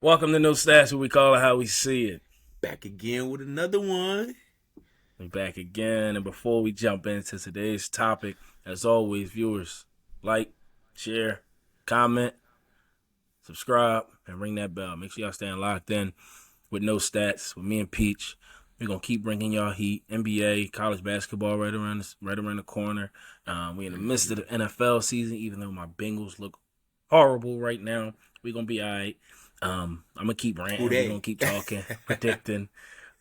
Welcome to No Stats, where we call it how we see it. Back again with another one. We're back again, and before we jump into today's topic, as always, viewers, like, share, comment, subscribe, and ring that bell. Make sure y'all staying locked in with No Stats, with me and Peach. We're going to keep bringing y'all heat. NBA, college basketball right around the corner. We're in the midst of the NFL season, even though my Bengals look horrible right now. We're going to be all right. I'm going to keep ranting. We're going to keep talking, predicting,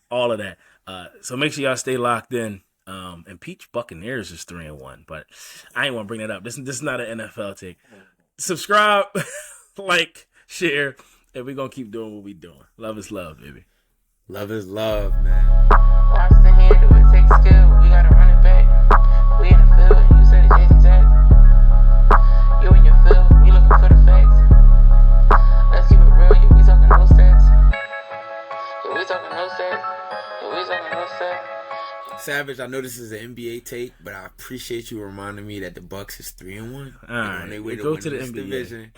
all of that. So make sure y'all stay locked in. And Peach Buccaneers is 3-1, but I ain't want to bring that up. This is not an NFL take. Subscribe, like, share, and we're going to keep doing what we doing. Love is love, baby. Love is love, man. Watch the handle, it takes skill. We gotta run it back. We in the field, and you said it Jason Jack. You in your field, we looking for the facts. Let's keep it real, yeah, we talking no stats. Yeah, we talking no stats. Yeah, we talking no stats. Savage, I know this is an NBA take, but I appreciate you reminding me that the Bucks is 3-1. All right, on their way to go win to the this NBA division.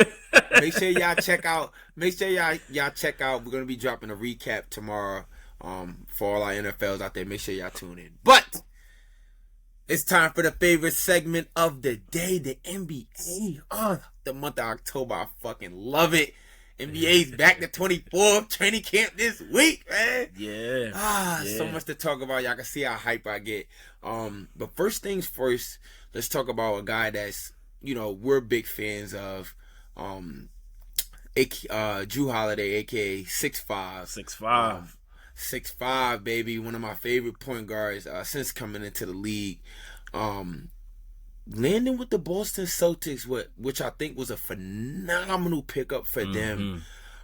Make sure y'all check out. We're gonna be dropping a recap tomorrow. For all our NFLs out there, make sure y'all tune in. But it's time for the favorite segment of the day, the NBA. The month of October, I fucking love it. NBA's back to 24th training camp this week, man. Yeah. So much to talk about. Y'all can see how hype I get. But first things first, let's talk about a guy that's, we're big fans of. Jrue Holiday, aka 6'5". 6'5". 6'5", baby. One of my favorite point guards since coming into the league. Landing with the Boston Celtics, which I think was a phenomenal pickup for them.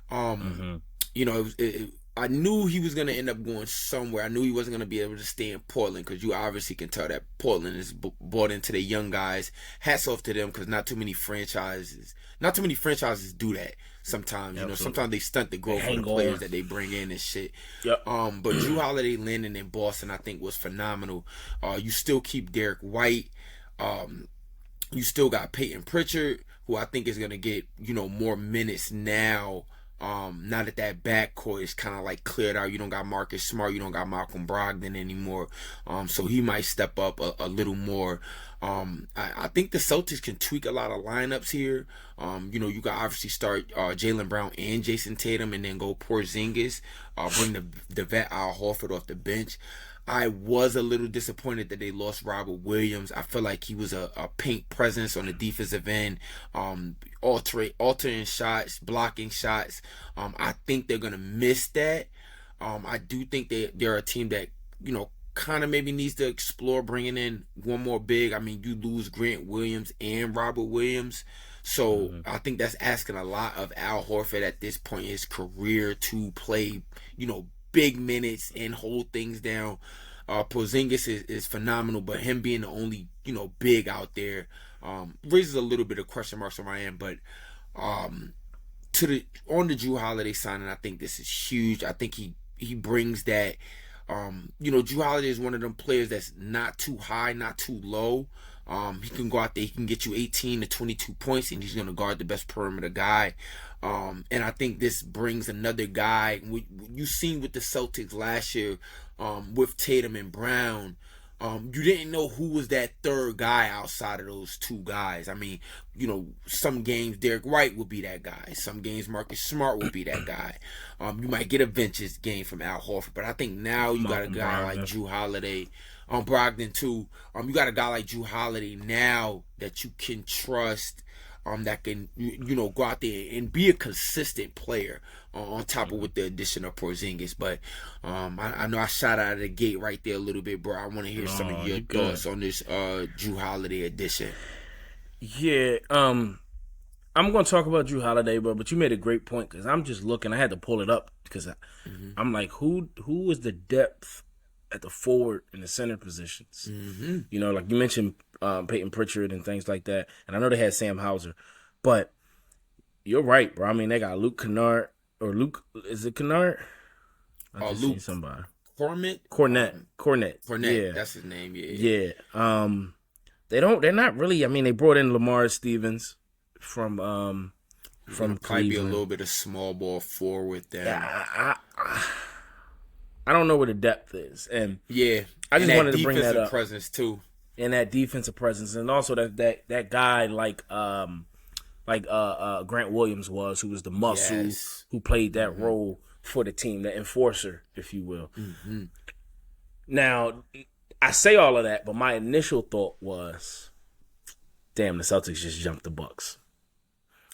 I knew he was going to end up going somewhere. I knew he wasn't going to be able to stay in Portland, because you obviously can tell that Portland is bought into the young guys. Hats off to them, because not too many franchises do that sometimes. Absolutely. Sometimes they stunt the growth of the players that they bring in and shit. Yep. But Jrue Holiday landing in Boston, I think, was phenomenal. You still keep Derek White. You still got Peyton Pritchard, who I think is going to get, more minutes now. Now that backcourt is kind of like cleared out. You don't got Marcus Smart, you don't got Malcolm Brogdon anymore. So he might step up a little more. I think the Celtics can tweak a lot of lineups here. You can obviously start Jaylen Brown and Jason Tatum, and then go Porzingis. Bring the vet Al Horford off the bench. I was a little disappointed that they lost Robert Williams. I feel like he was a paint presence on the defensive end, altering shots, blocking shots. I think they're gonna miss that. I do think they're a team that kind of maybe needs to explore bringing in one more big. I mean, you lose Grant Williams and Robert Williams. So I think that's asking a lot of Al Horford at this point in his career to play, big minutes and hold things down. Porzingis is phenomenal, but him being the only, big out there raises a little bit of question marks on my end. But on the Jrue Holiday signing, I think this is huge. I think he brings that. Jrue Holiday is one of them players that's not too high, not too low. He can go out there, he can get you 18 to 22 points, and he's going to guard the best perimeter guy. And I think this brings another guy. You seen with the Celtics last year with Tatum and Brown. You didn't know who was that third guy outside of those two guys. I mean, some games Derek White would be that guy. Some games Marcus Smart would be that guy. You might get a vintage game from Al Horford, but I think now you got a guy like Jrue Holiday. Brogdon too. You got a guy like Jrue Holiday now that you can trust. That can go out there and be a consistent player on top of with the addition of Porzingis. But I know I shot out of the gate right there a little bit, bro. I want to hear some of your thoughts on this Jrue Holiday addition. Yeah, I'm going to talk about Jrue Holiday, but you made a great point, because I'm just looking. I had to pull it up because I'm like, who is the depth at the forward and the center positions? Like you mentioned Peyton Pritchard and things like that, and I know they had Sam Hauser, but you're right, bro. I mean, they got Luke Kennard, or Luke, is it Kennard? I just seen somebody. Cornette. Yeah, that's his name. Yeah. They're not really. I mean, they brought in Lamar Stevens from from probably be a Cleveland. little bit of small ball forward then. I don't know where the depth is, and Yeah, I just and wanted that to bring that defensive up. presence too. And that defensive presence, and also that guy like Grant Williams was, who was the muscle, Yes. who played that role for the team, the enforcer, if you will. Mm-hmm. Now, I say all of that, but my initial thought was, damn, the Celtics just jumped the Bucks.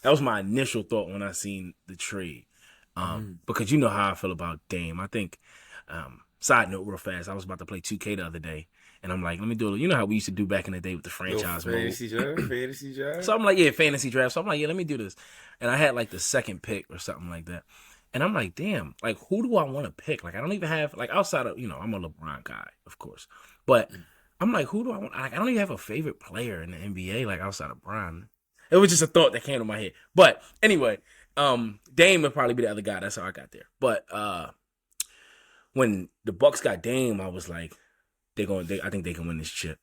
That was my initial thought when I seen the trade. Because you know how I feel about Dame. I think, side note real fast, I was about to play 2K the other day, and I'm like, let me do a little, you know how we used to do back in the day with the franchise mode. Fantasy draft. So I'm like, yeah, fantasy draft. So I'm like, yeah, let me do this. And I had like the second pick or something like that. And I'm like, damn, like, who do I want to pick? Like, I don't even have, like, outside of, I'm a LeBron guy, of course. But I'm like, who do I want? Like, I don't even have a favorite player in the NBA, like, outside of Bron. It was just a thought that came to my head. But anyway, Dame would probably be the other guy. That's how I got there. But when the Bucks got Dame, I was like, I think they can win this chip.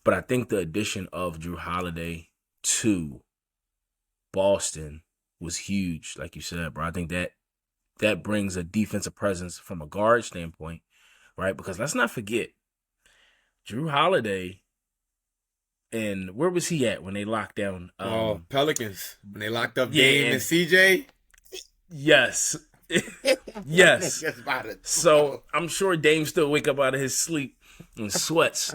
But I think the addition of Jrue Holiday to Boston was huge, like you said, bro. I think that brings a defensive presence from a guard standpoint, right? Because let's not forget, Jrue Holiday, and where was he at when they locked down? Pelicans. When they locked up Dame and CJ. Yes. Yes. So I'm sure Dame still wake up out of his sleep and sweats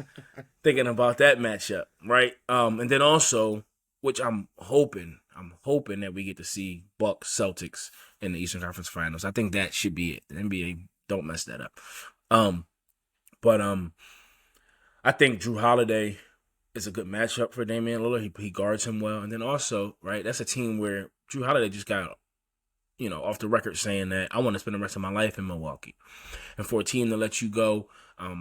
thinking about that matchup, right? And then also, which I'm hoping that we get to see Bucks Celtics in the Eastern Conference Finals. I think that should be it. The NBA don't mess that up. But I think Jrue Holiday is a good matchup for Damian Lillard. He guards him well, and then also, right, that's a team where Jrue Holiday just got, off the record saying that I want to spend the rest of my life in Milwaukee, and for a team to let you go, I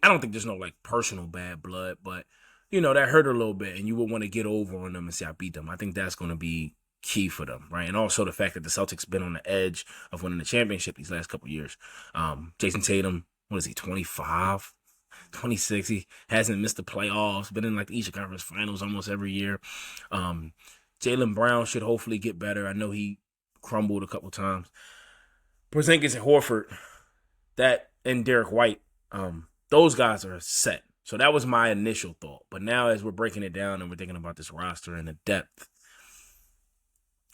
don't think there's no like personal bad blood, but that hurt a little bit, and you would want to get over on them and say I beat them. I think that's going to be key for them, right? And also the fact that the Celtics been on the edge of winning the championship these last couple of years. Jason Tatum, what is he, 25, 26? He hasn't missed the playoffs, been in like the Eastern Conference Finals almost every year. Jaylen Brown should hopefully get better. I know he crumbled a couple times. Porzingis and Horford, and Derek White, those guys are set. So that was my initial thought. But now as we're breaking it down and we're thinking about this roster and the depth,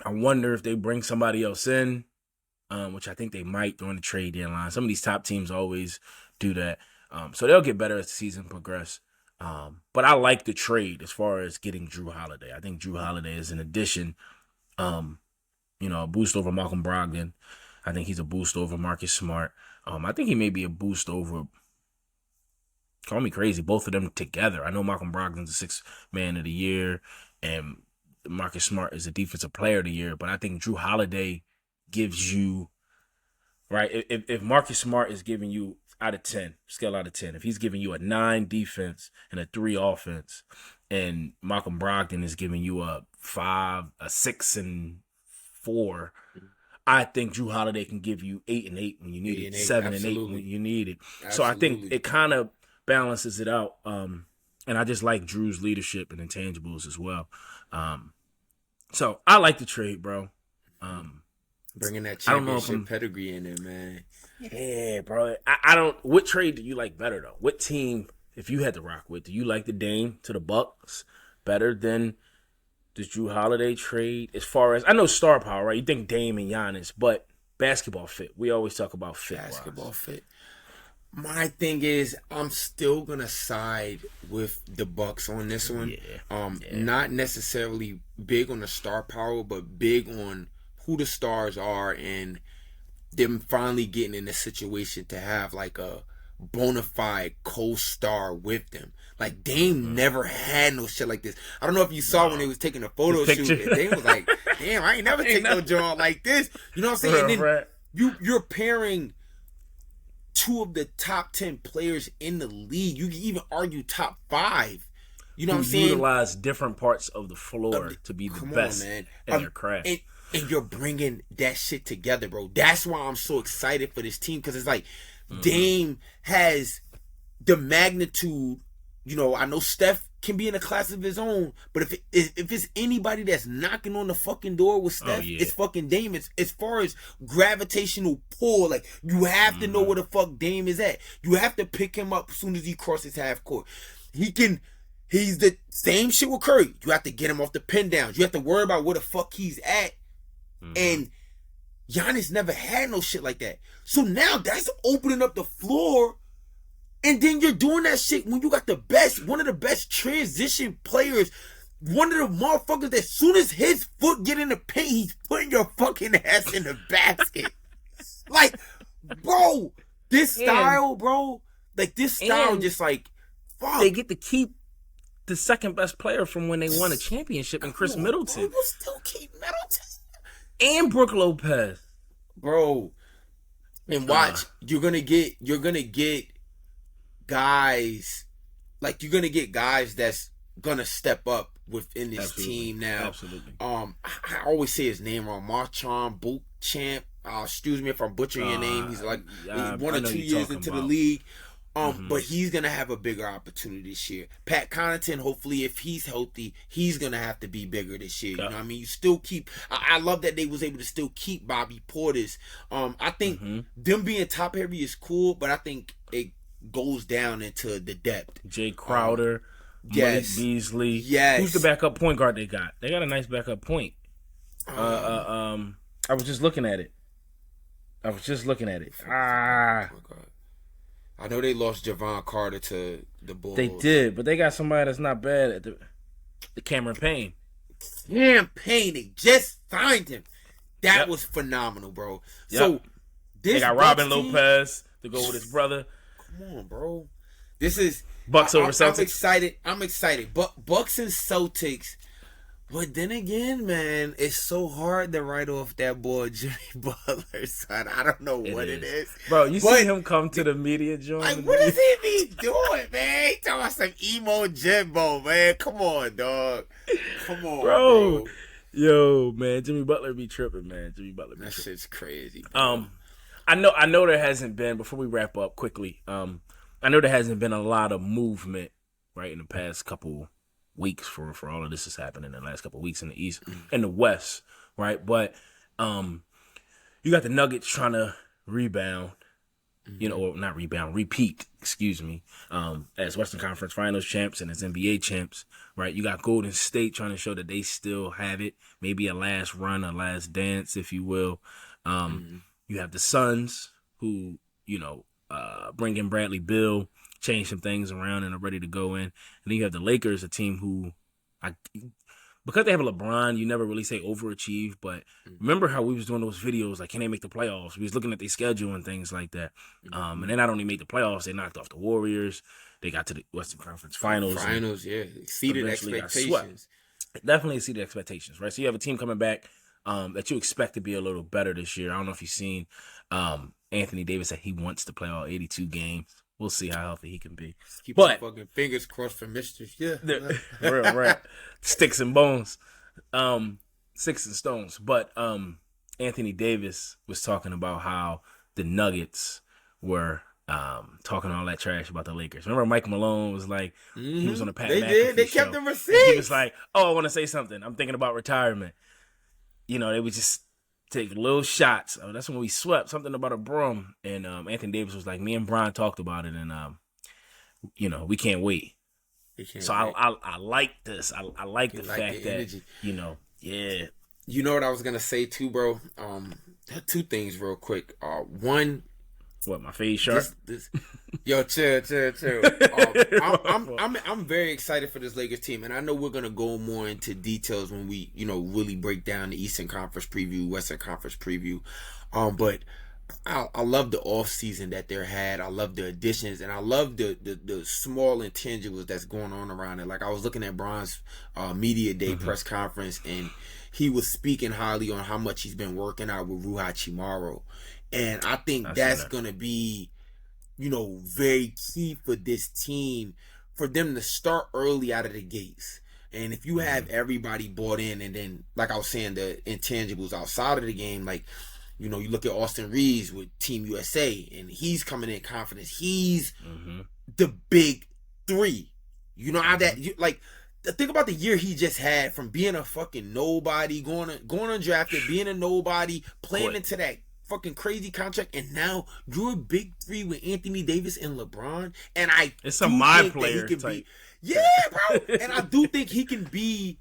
I wonder if they bring somebody else in, which I think they might during the trade deadline. Some of these top teams always do that. So they'll get better as the season progresses. But I like the trade as far as getting Jrue Holiday. I think Jrue Holiday is an addition, a boost over Malcolm Brogdon. I think he's a boost over Marcus Smart. I think he may be a boost over, call me crazy, both of them together. I know Malcolm Brogdon's a sixth man of the year, and Marcus Smart is a defensive player of the year, but I think Jrue Holiday gives you, right, if Marcus Smart is giving you scale out of 10, if he's giving you a 9 defense and a 3 offense, and Malcolm Brogdon is giving you a 5, a 6 and 4, I think Jrue Holiday can give you 8 and 8 when you need it, 7 and 8 when you need it. Absolutely. So I think it kind of balances it out. And I just like Drew's leadership and intangibles as well. So I like the trade, bro. Bringing that championship pedigree in there, man. Yeah, bro. I don't. What trade do you like better though? What team, if you had to rock with, do you like the Dame to the Bucks better than the Jrue Holiday trade? As far as I know, star power, right? You think Dame and Giannis, but basketball fit. We always talk about fit. Basketball fit. My thing is, I'm still gonna side with the Bucks on this one. Yeah. Not necessarily big on the star power, but big on who the stars are and them finally getting in a situation to have like a bona fide co-star with them. Like Dame never had no shit like this. I don't know if you saw when they was taking a photo shoot, and Dame was like, "Damn, I ain't never take no joint like this." You know what I'm saying? And then you're pairing 2 of the top 10 players in the league. You can even argue top 5. You know what I'm saying? Utilize different parts of the floor to be the best in their craft. And you're bringing that shit together, bro. That's why I'm so excited for this team, because it's like Dame has the magnitude. I know Steph can be in a class of his own. But if it's anybody that's knocking on the fucking door with Steph, it's fucking Dame. As far as gravitational pull, like, you have to know where the fuck Dame is at. You have to pick him up as soon as he crosses half court. He's the same shit with Curry. You have to get him off the pin downs. You have to worry about where the fuck he's at. And Giannis never had no shit like that. So now that's opening up the floor. And then you're doing that shit when you got one of the best transition players, one of the motherfuckers that as soon as his foot get in the paint, he's putting your fucking ass in the basket. Like, bro, this style, bro, like, this style just like, fuck. They get to keep the second best player from when they won a championship in Chris Middleton. Bro, you still keep Middleton. And Brook Lopez. Bro. And watch, you're gonna get guys, like, you're gonna get guys that's gonna step up within this team now. Absolutely. I always say his name wrong. Marchand Beauchamp. Excuse me if I'm butchering your name. He's like 1 or 2 years into the league. But he's gonna have a bigger opportunity this year. Pat Connaughton, hopefully, if he's healthy, he's gonna have to be bigger this year. You know what I mean? You still keep. I love that they was able to still keep Bobby Portis. I think them being top heavy is cool, but I think it goes down into the depth. Jay Crowder, Malik Beasley. Yes. Who's the backup point guard they got? They got a nice backup point. I was just looking at it. Oh my God. I know they lost Javon Carter to the Bulls. They did, but they got somebody that's not bad at the Cameron Payne. They just signed him. That was phenomenal, bro. Yep. So they got Robin Lopez to go with his brother. Come on, bro. This is Bucks over Celtics. I'm excited. Bucks and Celtics. But then again, man, it's so hard to write off that boy Jimmy Butler, son. I don't know what it is. Bro, you see him come to the media joint? Like, what does he be doing, man? He talking about some emo Jimbo, man. Come on, dog. Come on, bro. Yo, man, Jimmy Butler be tripping, man. That shit's crazy, bro. I know there hasn't been, before we wrap up quickly, I know there hasn't been a lot of movement, right, in the past couple weeks for all of this has happened in the last couple of weeks in the East and the West, right? But you got the Nuggets trying to rebound, or not rebound, repeat, excuse me, as Western Conference Finals champs and as NBA champs, right? You got Golden State trying to show that they still have it, maybe a last run, a last dance, if you will. You have the Suns who, bring in Bradley Beal, change some things around and are ready to go in. And then you have the Lakers, a team who, because they have a LeBron, you never really say overachieve, but remember how we was doing those videos, like, can they make the playoffs? We was looking at their schedule and things like that. And they not only made the playoffs, they knocked off the Warriors. They got to the Western Conference Finals. Exceeded expectations. Definitely exceeded expectations, right? So you have a team coming back that you expect to be a little better this year. I don't know if you've seen Anthony Davis said he wants to play all 82 games. We'll see how healthy he can be. Keep your fucking fingers crossed for Mr. Right. Sticks and bones. Sticks and stones. But Anthony Davis was talking about how the Nuggets were talking all that trash about the Lakers. Remember Mike Malone was like, he was on the Pat McAfee They show. kept the receipts. He was like, I want to say something. I'm thinking about retirement. They would just take little shots. That's when we swept, something about a broom. And Anthony Davis was like, me and Brian talked about it, and we can't wait. I like this. I like the fact that energy. Yeah. You know what I was gonna say too, bro? Two things real quick. One, what, my face sharp? Yo, chill. I'm very excited for this Lakers team, and I know we're gonna go more into details when we, really break down the Eastern Conference preview, Western Conference preview. But I love the offseason that they had. I love the additions, and I love the small intangibles that's going on around it. Like, I was looking at Bron's media day press conference, and he was speaking highly on how much he's been working out with Rui Hachimura. And I think that's going to be, very key for this team, for them to start early out of the gates. And if you have everybody bought in, and then, like I was saying, the intangibles outside of the game, like, you look at Austin Reeves with Team USA, and he's coming in confidence. He's the big three. You know how that like think about the year he just had from being a fucking nobody, going undrafted, being a nobody, playing into that fucking crazy contract, and now you're a big three with Anthony Davis and LeBron, and it's a my player type. Bro, and I do think he can be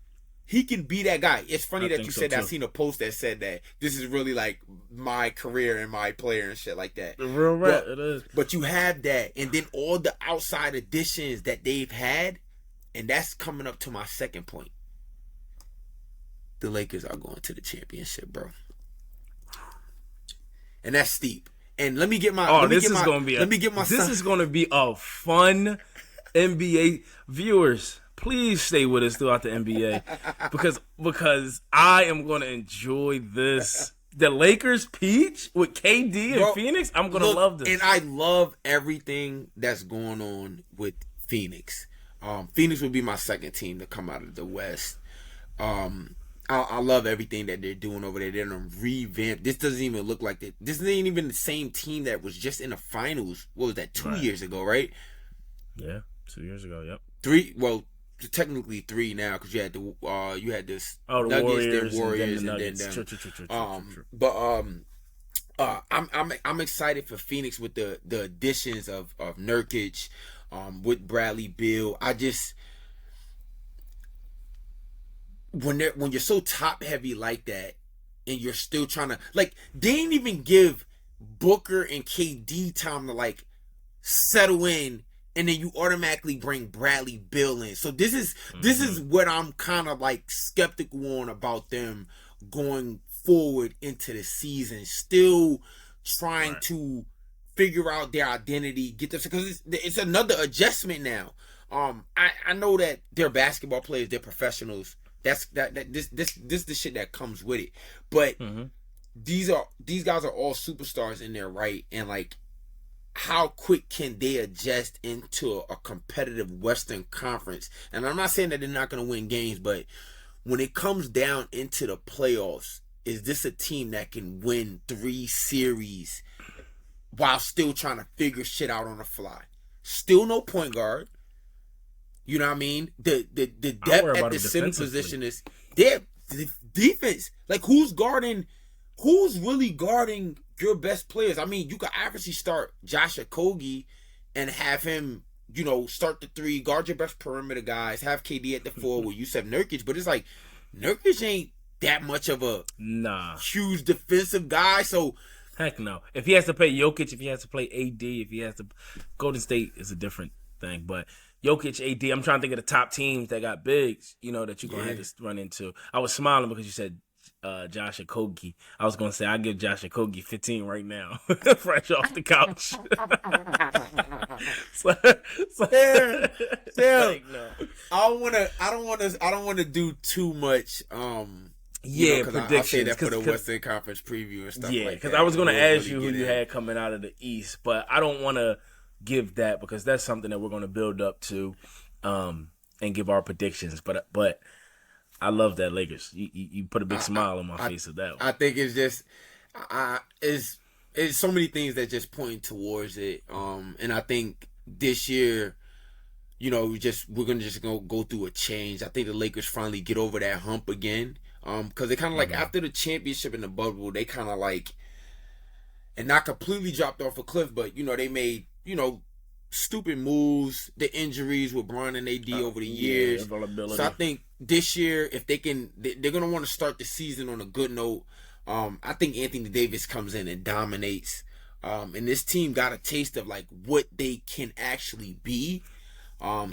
that guy. It's funny that you said that. I seen a post that said that this is really like my career and my player and shit like that. The real rap, it is. But you have that, and then all the outside additions that they've had, and that's coming up to my second point. The Lakers are going to the championship, bro. And that's steep. And let me get my. This is going to be a fun NBA viewers. Please stay with us throughout the NBA because I am going to enjoy this. The Lakers peach with KD and Phoenix. I'm going to love this. And I love everything that's going on with Phoenix. Phoenix would be my second team to come out of the West. I love everything that they're doing over there. They're going to revamp. This doesn't even look like that. This isn't even the same team that was just in the finals. What was that? 2 years ago, right? Yeah, 2 years ago. Yep. 3. Well, technically 3 now because you had this the Nuggets, Warriors, and then them. But I'm excited for Phoenix with the additions of Nurkic, with Bradley Beal. I just when you're so top heavy like that, and you're still trying to like, they didn't even give Booker and KD time to like settle in. And then you automatically bring Bradley Beal in. So this is what I'm kind of like skeptical on about them going forward into the season. Still trying to figure out their identity, get this, because it's another adjustment now. I know that they're basketball players, they're professionals. This the shit that comes with it. But these guys are all superstars in their right, and like, how quick can they adjust into a competitive Western Conference? And I'm not saying that they're not going to win games, but when it comes down into the playoffs, is this a team that can win 3 series while still trying to figure shit out on the fly? Still no point guard. You know what I mean? The depth at the center position is their defense. Like, who's really guarding your best players? I mean, you could obviously start Josh Okogie and have him, start the 3, guard your best perimeter guys, have KD at the 4 with Yusef Nurkic, but it's like, Nurkic ain't that much of a huge defensive guy, so... Heck no. If he has to play Jokic, if he has to play AD, if he has to... Golden State is a different thing, but Jokic, AD, I'm trying to think of the top teams that got bigs, that you're going to have to run into. I was smiling because you said Josh Okogie. I was going to say, I give Josh Okogie 15 right now, fresh off the couch. I don't want to do too much. Predictions. I say that for the Western Conference preview and stuff like that. Yeah, because I was going to ask you who you had coming out of the East, but I don't want to give that because that's something that we're going to build up to, and give our predictions. But I love that Lakers. You put a big smile on my face with that one. I think it's just it's so many things that just point towards it. And I think this year, we're gonna go through a change. I think the Lakers finally get over that hump again. Because they kind of like after the championship in the bubble, they kind of like, and not completely dropped off a cliff, but they made stupid moves, the injuries with Bron and AD over the years. So I think this year, if they can, they're gonna want to start the season on a good note. I think Anthony Davis comes in and dominates, and this team got a taste of like what they can actually be.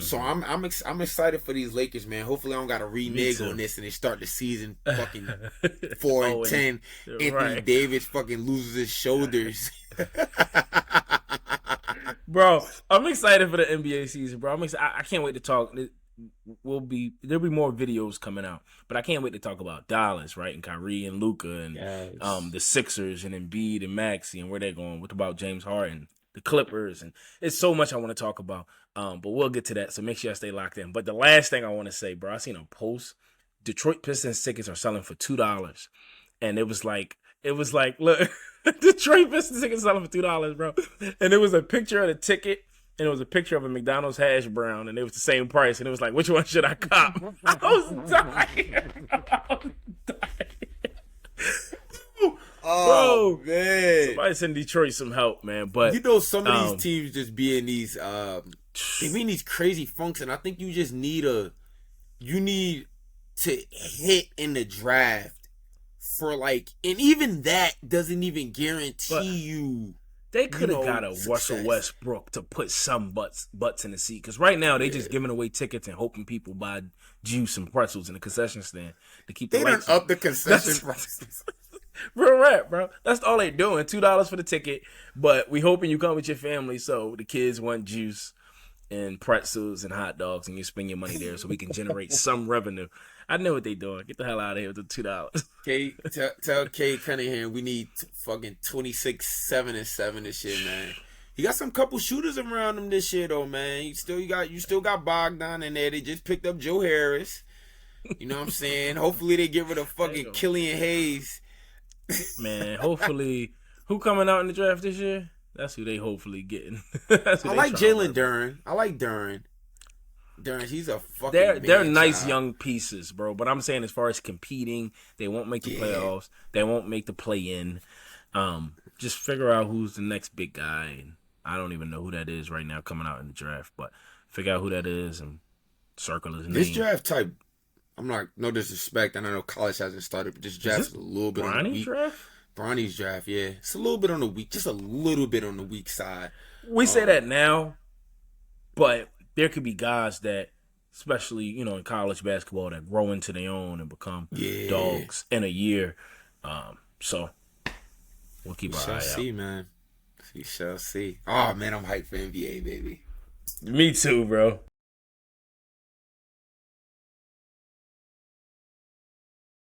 So I'm excited for these Lakers, man. Hopefully I don't got to renege on this and they start the season fucking 4-10. Anthony Davis fucking loses his shoulders. Bro, I'm excited for the NBA season, bro. I can't wait to talk. There'll be more videos coming out, but I can't wait to talk about Dallas, right, and Kyrie and Luka and the Sixers and Embiid and Maxey and where they're going. What about James Harden, the Clippers, and it's so much I want to talk about. But we'll get to that, so make sure I stay locked in. But the last thing I want to say, bro, I seen a post. Detroit Pistons tickets are selling for $2, and it was like, look, Detroit Pistons tickets selling for $2, bro. And it was a picture of the ticket, and it was a picture of a McDonald's hash brown, and it was the same price, and it was like, which one should I cop? I was dying. I was dying. Oh, bro, man. somebody send Detroit some help, man. But you know, some of these teams just be in these they be in these crazy funks, and I think you just need to hit in the draft for like, and even that doesn't even guarantee you. They could have got a Russell Westbrook to put some butts in the seat, because right now they just giving away tickets and hoping people buy juice and pretzels in the concession stand to keep the lights up the concession prices. Real rap, bro. That's all they doing. $2 for the ticket, but we hoping you come with your family, so the kids want juice and pretzels and hot dogs, and you spend your money there so we can generate some revenue. I know what they doing. Get the hell out of here with the $2. Okay, tell Kay Cunningham we need fucking 26, 7, and 7 this year, man. You got some couple shooters around him this year, though, man. You still got Bogdan in there. They just picked up Joe Harris. You know what I'm saying? Hopefully they get rid of fucking Killian Hayes. Man, hopefully, who coming out in the draft this year? That's who they hopefully getting. I like Jalen Duren. I like Duren. He's a fucking. They're nice young pieces, bro. But I'm saying, as far as competing, they won't make the playoffs. They won't make the play-in. Just figure out who's the next big guy. And I don't even know who that is right now coming out in the draft, but figure out who that is and circle his name. This draft type. I'm like, no disrespect, and I know college hasn't started, but this draft is a little bit on the weak. Bronny's draft, yeah. It's a little bit on the weak, just a little bit on the weak side. We say that now, but there could be guys that, especially, in college basketball, that grow into their own and become dogs in a year. So we'll keep our eye out. We shall see, man. We shall see. Oh, man, I'm hyped for NBA, baby. Me too, bro.